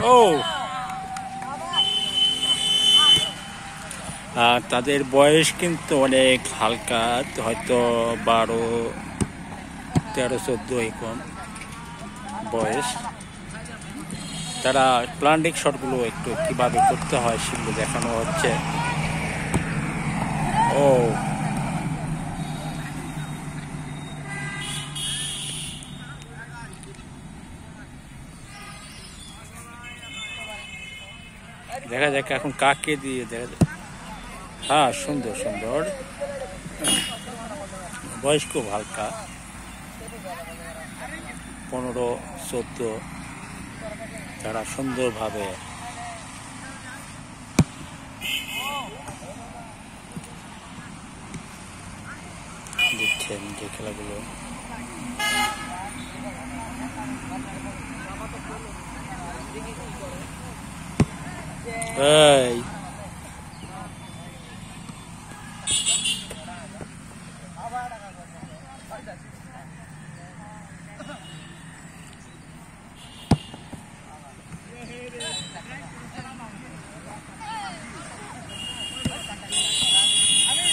ও তাদের বয়স কিন্তু অনেক হালকা, হয়তো 12, 13, 14 এরকম বয়স। তারা প্ল্যান্টিং শটগুলো একটু কিভাবে করতে হয় সেগুলো দেখানো হচ্ছে। ও দেখা যাক এখন কাকে দিয়ে দেখা যাক। হ্যাঁ, সুন্দর সুন্দর, বয়স খুব হালকা, 15, 14। তারা সুন্দরভাবে দিচ্ছেন যে খেলাগুলো। এই